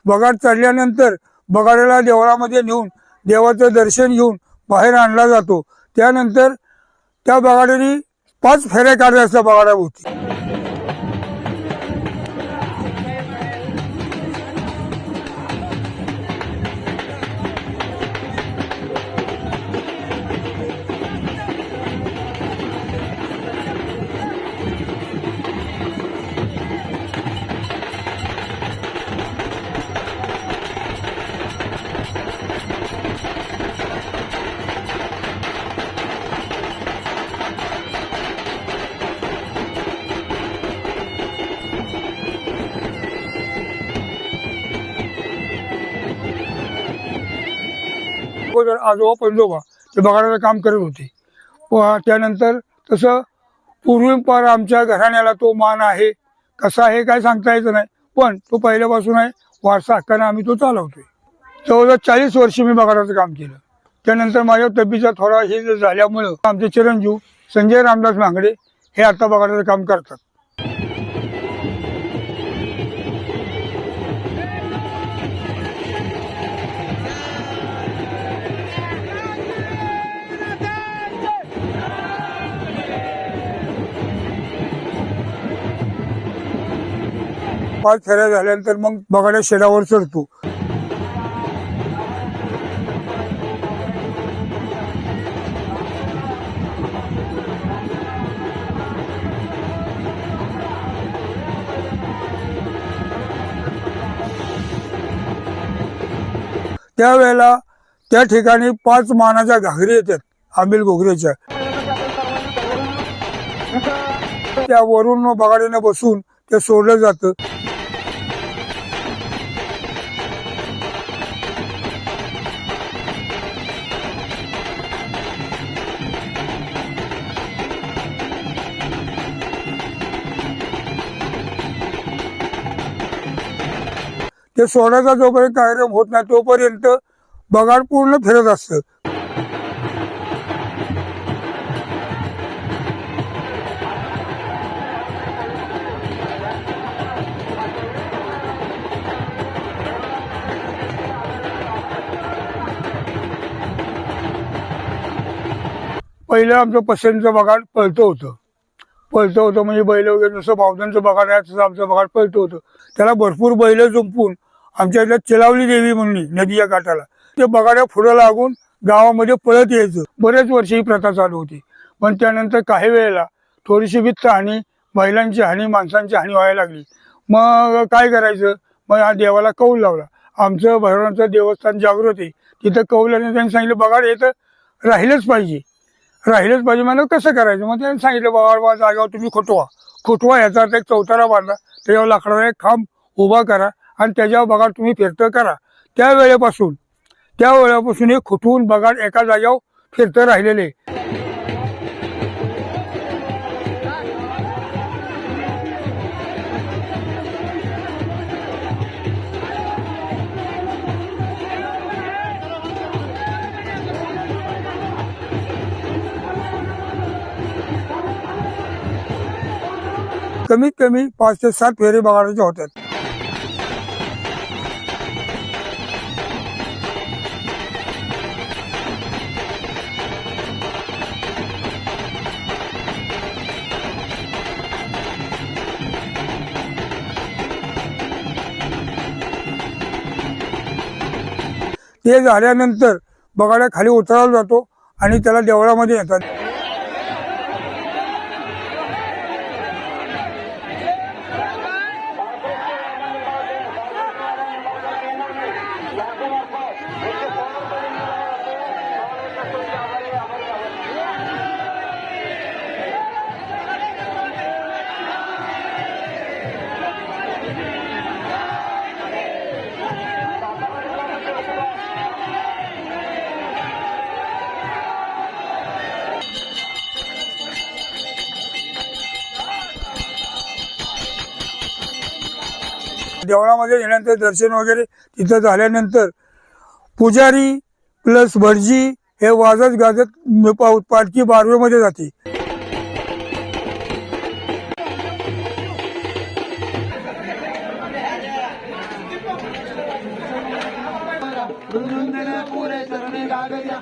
बगाड चढल्यानंतर बगाड्याला देवळामध्ये नेऊन देवाचं दर्शन घेऊन बाहेर आणला जातो। त्यानंतर त्या बगाड्याने 5 फेऱ्या काढल्या असतात बगाड्याभोवती। आजोबा पंजोबा ते बगाड्याचं काम करत होते व त्यानंतर तसं पूर्वीपार आमच्या घराण्याला तो मान आहे। कसा आहे काय सांगता येत नाही, पण तो पहिल्यापासून आहे, वारसा हक्काने आम्ही तो चालवतोय। जवळजवळ 40 वर्ष मी बगाड्याचं काम केलं। त्यानंतर माझ्या तब्येतीचा थोडा हे झाल्यामुळं आमचे चिरंजीव संजय रामदास मांगडे हे आता बगाड्याचं काम करतात। पाच फेऱ्या झाल्यानंतर मग बगाड्या शेडावर चढतो। त्यावेळेला त्या ठिकाणी 5 मानाच्या घागरी येतात आंबील घोगरेच्या, त्या वरून बगाड्याने बसून ते सोडलं जातं। ते सोडायचा जोपर्यंत कार्यक्रम होत नाही तोपर्यंत बगाड पूर्ण फिरत असतं। पहिलं आमचं पसंतचं बगाड पळतं होतं म्हणजे बैल वगैरे जसं भावदांचं बगाड आहे तसं आमचं बगाड पळतं होतं। त्याला भरपूर बैल जुंपून आमच्या इथल्या चिलावली देवी म्हणून नदीच्या काठाला ते बगाड्या पुढं लागून गावामध्ये पळत यायचं। बरेच वर्ष ही प्रथा चालू होती, पण त्यानंतर काही वेळेला थोडीशी वित्त हानी, बैलांची हानी, माणसांची हानी व्हायला लागली। मग काय करायचं, मग हा देवाला कौल लावला। आमचं भैरवांचं देवस्थान जागृत आहे, तिथं कौलाने त्यांनी सांगितलं बगाड येतं राहिलंच पाहिजे म्हणून कसं करायचं। मग त्यांनी सांगितलं बगाड जागेवर तुम्ही खोटवा याचा अर्थ एक चौतारा बांधा, त्याच्यावर लाकडाचा एक खांब उभा करा आणि त्याच्यावर बगाड तुम्ही फिरतं करा। त्या वेळेपासून हे खुटवून बगाड एका जागेवर फिरतं राहिलेले। कमीत कमी 5 ते 7 फेरे बगाडाचे होतात। ते झाल्यानंतर बगाड्या खाली उतरवला जातो आणि त्याला देवळामध्ये येतात। देवळामध्ये गेल्यानंतर दर्शन वगैरे तिथं झाल्यानंतर पुजारी प्लस भटजी हे वाजत गाजत पालखी बारवेमध्ये जाते। बगाडाला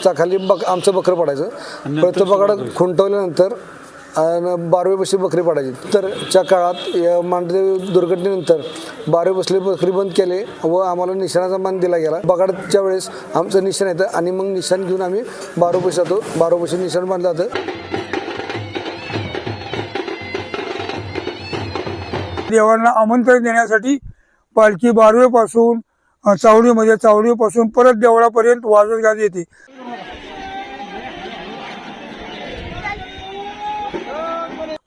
चाखाली आमचं बकरं पडायचं. परत तो बगाड खुंटवल्यानंतर 12वी बसली बकरी पडायची. तर च्या काळात मांडदेव दुर्घटनेनंतर 12वी बसली बकरी बंद केले व आम्हाला निशाणाचा मान दिला गेला. बगाडच्या वेळेस आमचं निशाण येतं आणि मग निशाण घेऊन आम्ही 12 बस जातो. 12 बशी निशाण बांधलं जातं. देवांना आमंत्रण देण्यासाठी पालखी 12वी पासून चावडीपासून परत देवळापर्यंत वाजत गाजत येते.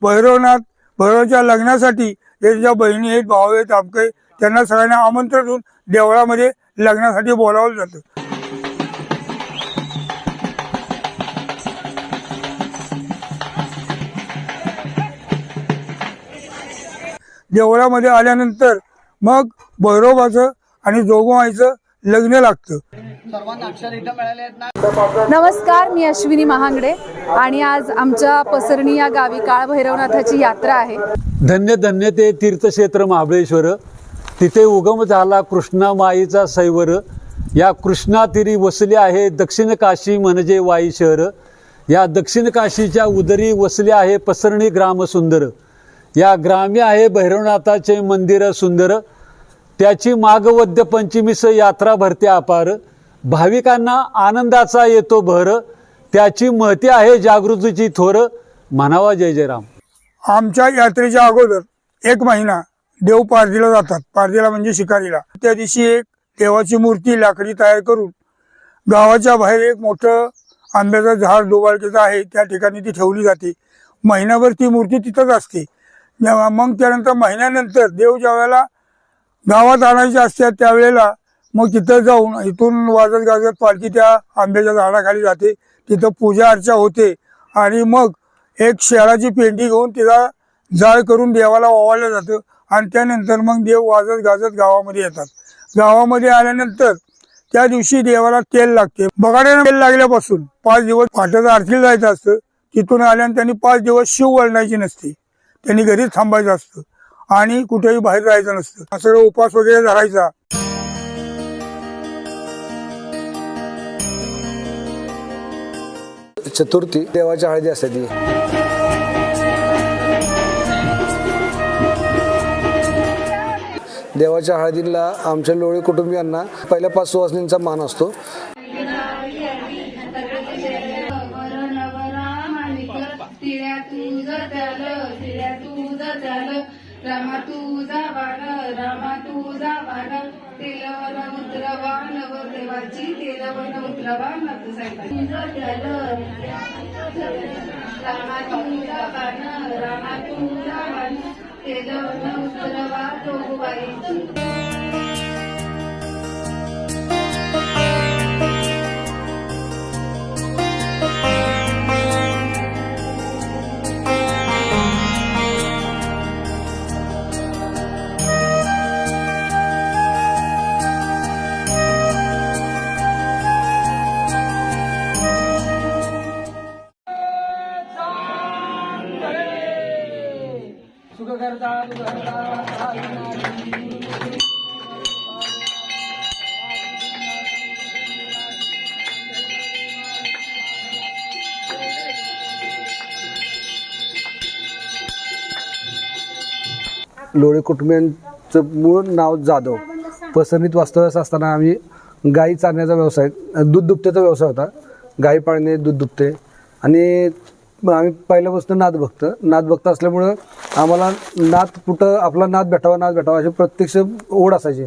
भैरवच्या लग्नासाठी ज्या बहिणी आहेत, भाऊ आहेत, आमके त्यांना सगळ्यांना आमंत्रण देऊन देवळामध्ये लग्नासाठी बोलावलं जातं. देवळामध्ये आल्यानंतर मग भैरवाचं आणि जोगमाईचं लग्न लागतं. नमस्कार, मी अश्विनी महांगडे आणि आज आमच्या पसरणी या गावी काळ भैरवनाथाची यात्रा आहे. धन्य धन्य ते तीर्थक्षेत्र महाबळेश्वर. तिथे उगम झाला कृष्णा माईचा सैवर. या कृष्णातीरी वसले आहे दक्षिण काशी म्हणजे वाई शहर. या दक्षिण काशीच्या उदरी वसले आहे पसरणी ग्राम सुंदर. या ग्रामी आहे भैरवनाथाचे मंदिर सुंदर. त्याची माघवद्य पंचमीस यात्रा भरते अपार. भाविकांना आनंदाचा येतो भर. त्याची महती आहे जागृतीची थोर. म्हणावा जय जय राम. आमच्या यात्रेच्या अगोदर 1 महिना देव पारधीला जातात. पारधीला म्हणजे शिकारीला. त्या दिवशी एक देवाची मूर्ती लाकडी तयार करून गावाच्या बाहेर एक मोठं आंब्याचं झाड डोबाळकेचं आहे त्या ठिकाणी ती ठेवली जाते. महिनाभर ती मूर्ती तिथंच असते. मग त्यानंतर महिन्यानंतर देव ज्या वेळेला गावात आणायचे असतात त्यावेळेला मग तिथं जाऊन इथून वाजत गाजत पालखी त्या आंब्याच्या झाडाखाली जाते. तिथं पूजा अर्चा होते आणि मग एक शेळाची पेंडी घेऊन तिला जाळ करून देवाला ओवाळलं जातं आणि त्यानंतर मग देव वाजत गाजत गावामध्ये येतात. गावामध्ये आल्यानंतर त्या दिवशी देवाला तेल लागते. बगाड्यानं तेल लागल्यापासून 5 दिवस फाट्याचं आरतीला जायचं असतं. तिथून आल्यानंतर त्यांनी 5 दिवस शिव वळणायची नसते. त्यांनी घरीच थांबायचं असतं आणि कुठेही बाहेर जायचं नसतं. सगळं उपास वगैरे धरायचा. चतुर्थी देवाच्या हळदी असते ती. देवाच्या हळदीला आमच्या लोळी कुटुंबियांना पहिल्या 5 सुवासिनींचा मान असतो. रामा तुझा वाण तेलवन उतरवान देवाची तेलवन उतरवान रामा तुझा वाण तेलवन उतरवा तो बाईची. लोळे कुटुंबियांचं मूळ नाव जाधव. पसरणीत वास्तव्यास असताना आम्ही गाई चारण्याचा व्यवसाय, दूध दुभत्याचा व्यवसाय होता. गाई पाळणे, दूध दुभते आणि आम्ही पहिल्यापासून नाथभक्त असल्यामुळं आम्हाला आपला नाथ भेटावा अशी प्रत्यक्ष ओढ असायची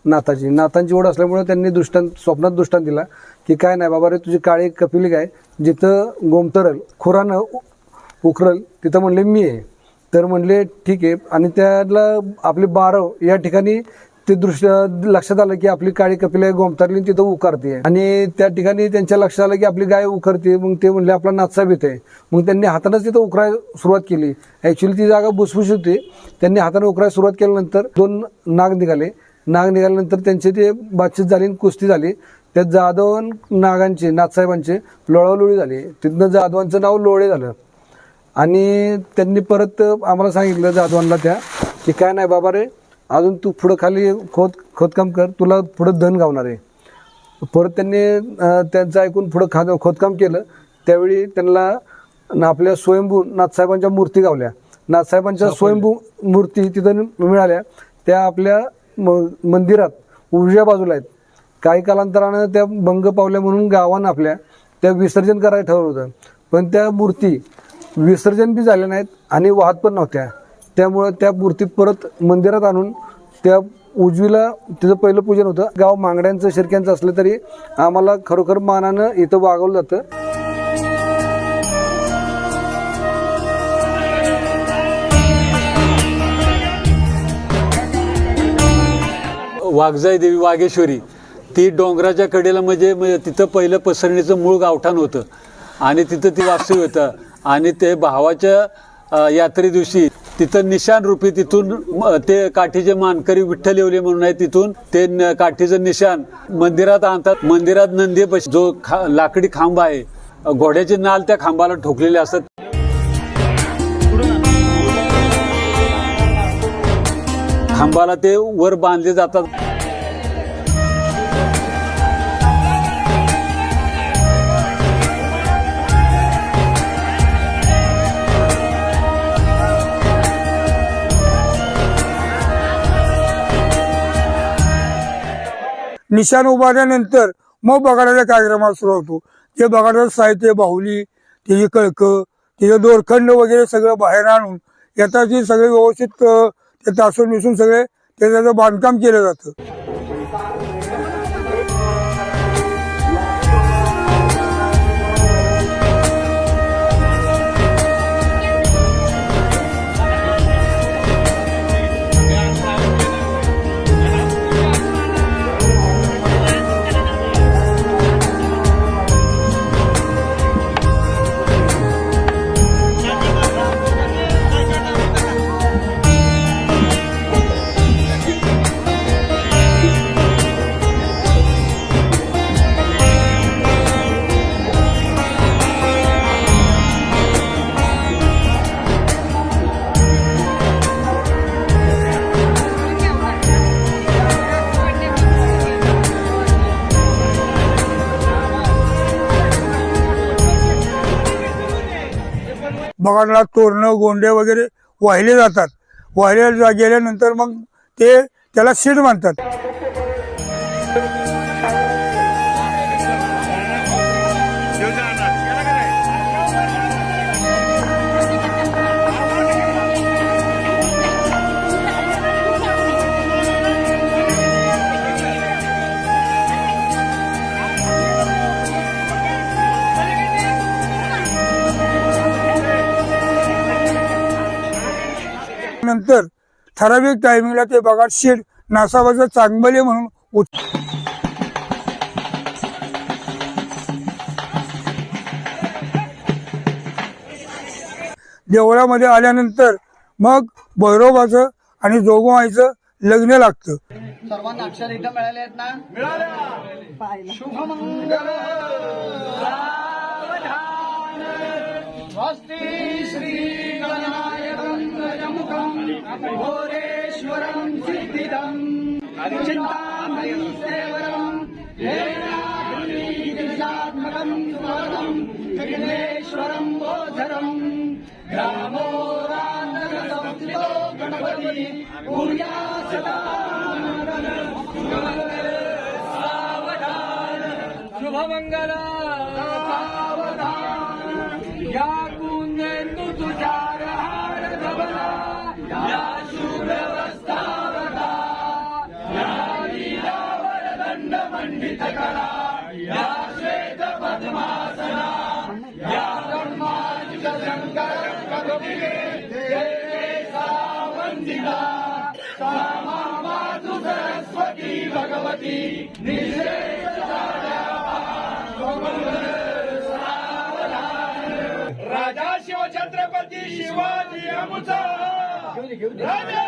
नाथांची ओढ असल्यामुळं त्यांनी स्वप्नात दृष्टांत दिला की काय नाही बाबा रे, तुझी काळी कपिली गाय जिथं गोमतरल खुरानं उखरल तिथं म्हणले मी आहे. तर म्हणले ठीक आहे. आणि त्याला आपले 12 या ठिकाणी ते दृश्य लक्षात आलं की आपली काळी कपिला गोमतारली तिथं उकारते आणि त्या ठिकाणी त्यांच्या लक्षात आलं की आपली गाय उखरते. मग ते म्हणले आपला नाथसाहेब येत आहे. मग त्यांनी हातानंच तिथं उकरायला सुरुवात केली. ॲक्च्युली ती जागा भुसभुशीत होती. त्यांनी हाताने उकरायला सुरुवात केल्यानंतर 2 नाग निघाले नाग निघाल्यानंतर त्यांची ते बातचीत झाली आणि कुस्ती झाली. त्या जाधव नागांची नाथसाहेबांची लोळालोळी झाली. तिथनं जाधवांचं नाव लोळे झालं. आणि त्यांनी परत आम्हाला सांगितलं जाधवांना त्या की काय नाही बाबा रे, अजून तू पुढं खाली खोदकाम कर, तुला पुढं धन गावणार आहे. परत त्यांनी त्यांचं ऐकून पुढं खोदकाम केलं. त्यावेळी त्यांना आपल्या स्वयंभू नाथसाहेबांच्या मूर्ती गावल्या. नाथसाहेबांच्या स्वयंभू मूर्ती तिथं मिळाल्या. त्या आपल्या मंदिरात उजव्या बाजूला आहेत. काही कालांतरानं त्या भंग पावल्या म्हणून गावानं आपल्या त्या विसर्जन करायला ठरवलं होतं. पण त्या मूर्ती विसर्जन बी झाल्या नाहीत आणि वाहत पण नव्हत्या. त्यामुळं त्या मूर्ती परत मंदिरात आणून त्या उजवीला तिचं पहिलं पूजन होतं. गाव मांगड्यांचं शिर्क्यांचं असलं तरी आम्हाला खरोखर मानानं इथं वागवलं जातं. वाघजाई देवी वाघेश्वरी ती डोंगराच्या कडेला म्हणजे तिथं पहिलं पसरणीचं मूळ गावठाण होतं आणि तिथं ती वास्तव्य होतं. आणि ते भावाच्या यात्रे दिवशी तिथं निशाण रूपी तिथून ते काठीचे मानकरी विठ्ठल येवले म्हणून आहे, तिथून ते काठीचं निशाण मंदिरात आणतात. मंदिरात नंदी जो लाकडी खांब आहे, घोड्याचे नाल त्या खांबाला ठोकलेले असतात. खांबाला ते वर बांधले जातात. निशाण उभारल्यानंतर मग बगाडाच्या कार्यक्रमाला सुरू होतो. ते बगाडाचं साहित्य, बाहुली, त्याची कळकं, त्याचे दोरखंड वगैरे सगळं बाहेर आणून येतात. ते सगळे व्यवस्थित ते तासून मिसून सगळे त्याचं बांधकाम केलं जातं. बगाडाला तोरणं, गोंडे वगैरे वाहिले जातात. वाहिले गेल्यानंतर मग ते त्याला शीट बांधतात. नंतर ठराविक टायमिंगला ते बगाड शीट नासाबाचं चांगले म्हणून देवळामध्ये आल्यानंतर मग भैरोबाचं आणि जोगमाईचं लग्न लागतं. सर्वांना अक्षर इथं मिळाले आहेत ना? मिळाल्या. शुभमंगल स्वस्ति श्री गणायकं गजमुखं घोरेश्वरं सिद्धिदं चिन्तामणि सेवरं ेनात्मकं सुवरं विघ्नेश्वरं बोधरं ग्रामो रामसंस्थितो गणपति पूर्या सदा शुभमंगल या कुंदेंदु तुषार हार धवला या शुभ्रवस्तावता या लीलावर दंड मंडित करा या श्वेत पद्मासना या ब्रह्माजित शंकर कगुगे देवे सावंदिता सामा मातु सरस्वती भगवती निश्रेष राजा शिवछत्रपती शिवाजी आमचा राजा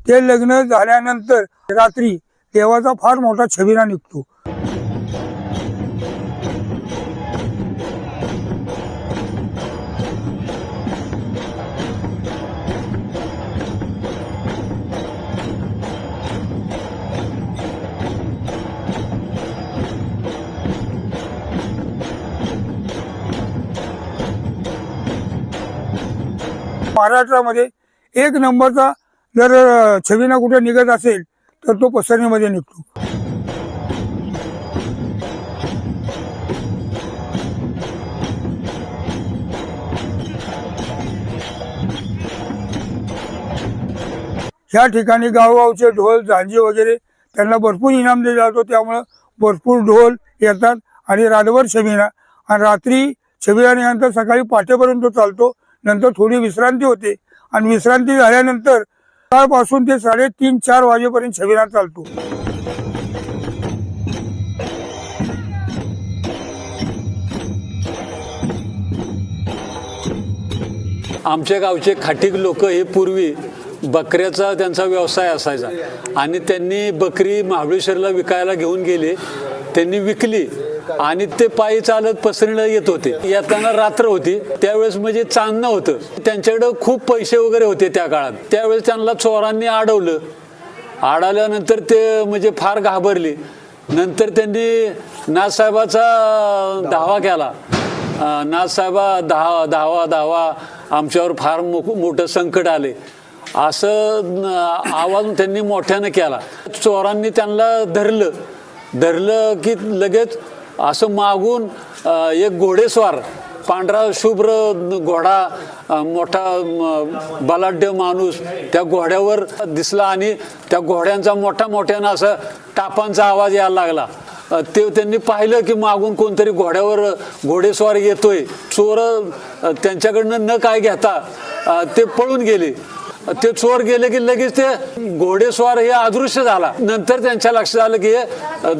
ते लग्न झाल्यानंतर रात्री देवाचा फार मोठा छबिना निघतो. महाराष्ट्रामध्ये एक नंबरचा जर छबिना कुठे निघत असेल तर तो पसरणीमध्ये निघतो. ह्या ठिकाणी गावगावचे ढोल झांजी वगैरे त्यांना भरपूर इनाम दिले जातो. त्यामुळं भरपूर ढोल येतात आणि रातभर छबिना आणि रात्री छबिनानंतर सकाळी पाठेपर्यंत चालतो. नंतर थोडी विश्रांती होते आणि विश्रांती झाल्यानंतर सकाळपासून ते 3:30-4 वाजेपर्यंत छबिना चालतो. आमच्या गावचे खाटीक लोक हे पूर्वी बकऱ्याचा त्यांचा व्यवसाय असायचा आणि त्यांनी बकरी महाबळेश्वरला विकायला घेऊन गेले. त्यांनी विकली आणि ते पायी चालत पसरणीला येत होते. येताना रात्र होती, त्यावेळेस म्हणजे चांदणं होतं. त्यांच्याकडे खूप पैसे वगैरे होते त्या काळात. त्यावेळेस त्यांना चोरांनी अडवलं. अडवल्यानंतर ते म्हणजे फार घाबरले. नंतर त्यांनी नाथसाहेबाचा धावा केला. नाथसाहेबा धावा आमच्यावर फार मोठं संकट आले असं आवाज त्यांनी मोठ्यानं केला. चोरांनी त्यांना धरलं की लगेच असं मागून एक घोडेस्वार पांढरा शुभ्र घोडा मोठा बलाढ्य माणूस त्या घोड्यावर दिसला आणि त्या घोड्यांचा मोठ्यानं असं टापांचा आवाज यायला लागला. ते त्यांनी पाहिलं की मागून कोणतरी घोडेस्वार येतोय. चोर त्यांच्याकडनं न काय घेता ते पळून गेले. ते चोर गेले की लगेच ते घोडेस्वार हे अदृश्य झाला. नंतर त्यांच्या लक्षात आलं की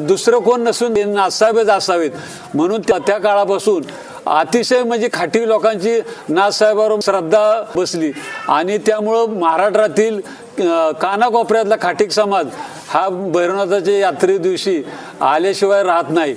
दुसरं कोण नसून नाथसाहेबच असावेत. म्हणून त्या काळापासून अतिशय म्हणजे खाटी लोकांची नाथसाहेबांवर श्रद्धा बसली आणि त्यामुळं महाराष्ट्रातील कानाकोपऱ्यातला खाटीक समाज हा भैरवनाथाच्या यात्रे दिवशी आल्याशिवाय राहत नाही.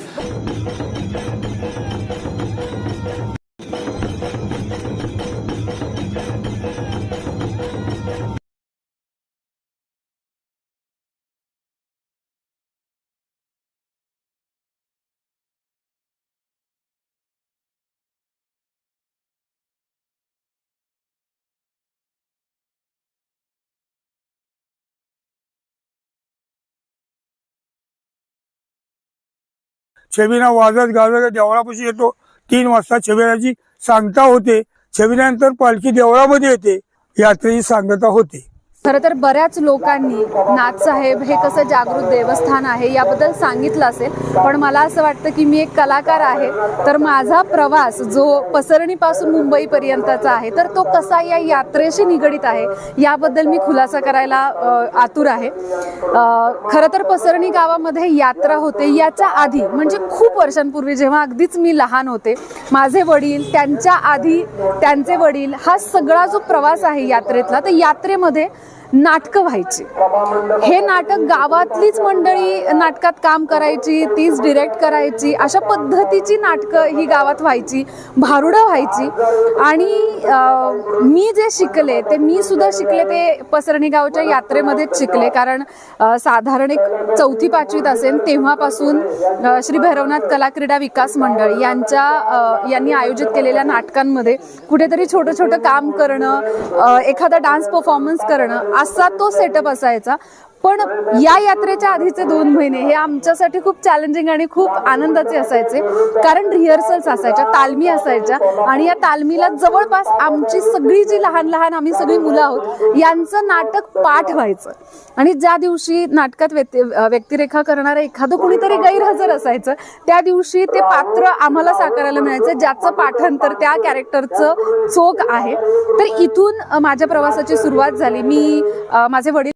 छबिना वाजत गाजत देवळापाशी येतो. 3 वाजता छबिनाची सांगता होते. छबिनानंतर पालखी देवळामध्ये येते. यात्रेची सांगता होते. खरं तर बऱ्याच लोकांनी नाथसाहेब हे कसं जागृत देवस्थान आहे याबद्दल सांगितलं असेल, पण मला असं वाटतं की मी एक कलाकार आहे, तर माझा प्रवास जो पसरणीपासून मुंबईपर्यंतचा आहे तर तो कसा या यात्रेशी निगडीत आहे याबद्दल मी खुलासा करायला आतुर आहे. खरं तर पसरणी गावामध्ये यात्रा होते याच्या आधी म्हणजे खूप वर्षांपूर्वी जेव्हा अगदीच मी लहान होते, माझे वडील, त्यांच्या आधी त्यांचे वडील, हा सगळा जो प्रवास आहे यात्रेतला, तर यात्रेमध्ये नाटकं व्हायची. हे नाटक गावातलीच मंडळी नाटकात काम करायची, तीच डिरेक्ट करायची. अशा पद्धतीची नाटकं ही गावात व्हायची, भारुडं व्हायची. आणि मी जे शिकले ते मी सुद्धा शिकले ते पसरणी गावच्या यात्रेमध्येच शिकले. कारण साधारण एक 4वी-5वीत असेल तेव्हापासून श्री भैरवनाथ कला क्रीडा विकास मंडळ यांनी आयोजित केलेल्या नाटकांमध्ये कुठेतरी छोटं काम करणं, एखादा डान्स परफॉर्मन्स करणं असा तो सेटअप असायचा. पण या यात्रेच्या आधीचे 2 महिने हे आमच्यासाठी खूप चॅलेंजिंग आणि खूप आनंदाचे असायचे, कारण रिहर्सल्स असायच्या, तालमी असायच्या आणि या तालमीला जवळपास आमची सगळी जी लहान आम्ही सगळी मुलं आहोत यांचं नाटक पाठ व्हायचं. आणि ज्या दिवशी नाटकात व्यक्तिरेखा करणारं एखादं कुणीतरी गैरहजर असायचं त्या दिवशी ते पात्र आम्हाला साकारायला मिळायचं ज्याचं पाठांतर त्या कॅरेक्टरचं चोख आहे. तर इथून माझ्या प्रवासाची सुरुवात झाली. मी माझे वडील